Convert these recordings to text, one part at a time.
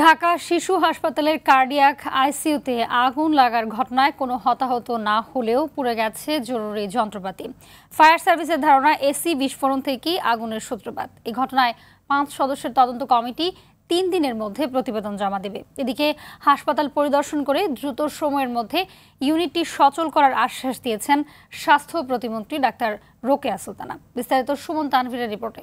ঢাকা শিশু হাসপাতালের কার্ডিয়াক আইসিইউতে আগুন লাগার ঘটনায় কোনো হতাহত না হলেও পুড়ে গেছে জরুরি যন্ত্রপাতি। ফায়ার সার্ভিসের ধারণা এসি বিস্ফোরণ থেকেই আগুনের সূত্রপাত। এই ঘটনায় 5 সদস্যের তদন্ত কমিটি 3 দিনের মধ্যে প্রতিবেদন জমা দেবে। এদিকে হাসপাতাল পরিদর্শন করে দ্রুত সময়ের মধ্যে ইউনিটটি সচল করার আশ্বাস দিয়েছেন স্বাস্থ্য প্রতিমন্ত্রী ডাক্তার রোকেয়া সুলতানা। বিস্তারিত সুমন তানভীরের রিপোর্টে।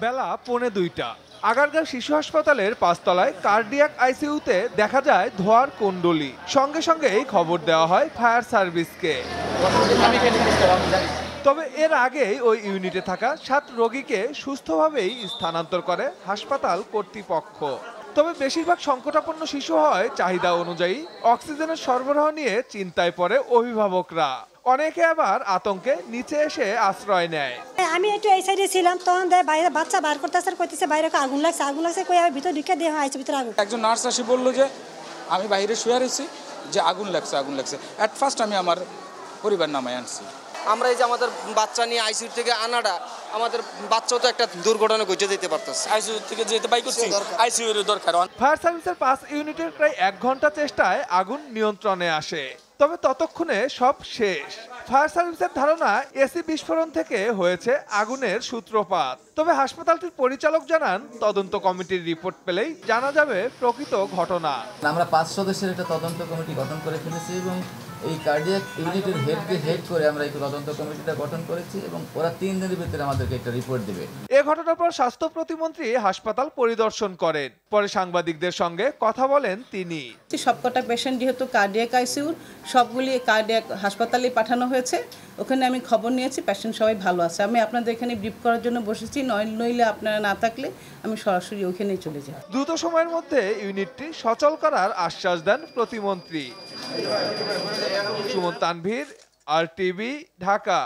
বেলা 1:45 আগারগাঁও শিশু হাসপাতালের 5 তলায় কার্ডিয়াক আইসিইউতে দেখা যায় ধোঁয়ার কুণ্ডলী। সঙ্গে সঙ্গেই খবর দেওয়া হয় ফায়ার সার্ভিসকে। তবে এর আগেই ওই ইউনিটে থাকা 7 রোগীকে সুস্থভাবেই স্থানান্তর করে হাসপাতাল কর্তৃপক্ষ। তবে বেশিরভাগ সংকটাপন্ন শিশু হয় চাহিদা অনুযায়ী। অক্সিজেনের সরবরাহ নিয়ে চিন্তায় পড়ে অভিভাবকরা। অনেকে আবার আতঙ্কে নিচে এসে আশ্রয় নেয়। আমি একটু এই সাইডে ছিলাম, তখন বাইরে বাচ্চা বার করতেছে, কইতেছে বাইরে আগুন লাগছে কই আমি ভিতর ঢুকে দেওয়া হয়েছে ভিতরে আগুন। একজন নার্স এসে বললো যে আমি বাইরে শুয়ে রয়েছি, যে আগুন লাগছে। অ্যাট ফার্স্ট আমি আমার পরিবার নামায় আনছি। আমরা এই যে আমাদের বাচ্চা নিয়ে আইসিইউ থেকে আনাটা, আমাদের বাচ্চাও তো একটা দুর্ঘটনা ঘটে যেতে পারতেছে। আইসিইউ থেকে যেতে বাই করছি, আইসিইউ এর দরকার। ফায়ার সার্ভিসের 5 ইউনিটের প্রায় 1 ঘন্টা চেষ্টায় আগুন নিয়ন্ত্রণে আসে। তবে ততক্ষণে সব শেষ। ফায়ার সার্ভিসের ধারণা এসি বিস্ফোরণ থেকে হয়েছে আগুনের সূত্রপাত। তবে হাসপাতালটির পরিচালক জানান তদন্ত কমিটির রিপোর্ট পেলেই জানা যাবে প্রকৃত ঘটনা। আমরা 5 সদস্যের একটা তদন্ত কমিটি গঠন করে ফেলেছি এবং এই কার্ডিয়াক ইউনিটের হেড করে আমরা এই তদন্ত কমিটিটা গঠন করেছি এবং ওরা 3 দিনের ভিতরে আমাদেরকে একটা রিপোর্ট দেবে। এই ঘটনার পর স্বাস্থ্য প্রতিমন্ত্রী হাসপাতাল পরিদর্শন করেন। পরে সাংবাদিকদের সঙ্গে কথা বলেন তিনি। সবকটা পেশেন্ট যেহেতু কার্ডিয়াক আইসিইউ সবগুলি কার্ডিয়াক হাসপাতালে পাঠানো হয়েছে, ওখানে আমি খবর নিয়েছি, পেশেন্ট সবাই ভালো আছে। আমি আপনাদের এখানে ব্রিফ করার জন্য বসেছি, নইলে আপনারা না থাকলে আমি সরাসরি ওখানেই চলে যাই। দ্রুত সময়ের মধ্যে ইউনিটটি সচল করার আশ্বাস দেন প্রতিমন্ত্রী। সুমন তানভীর, RTV, ঢাকা।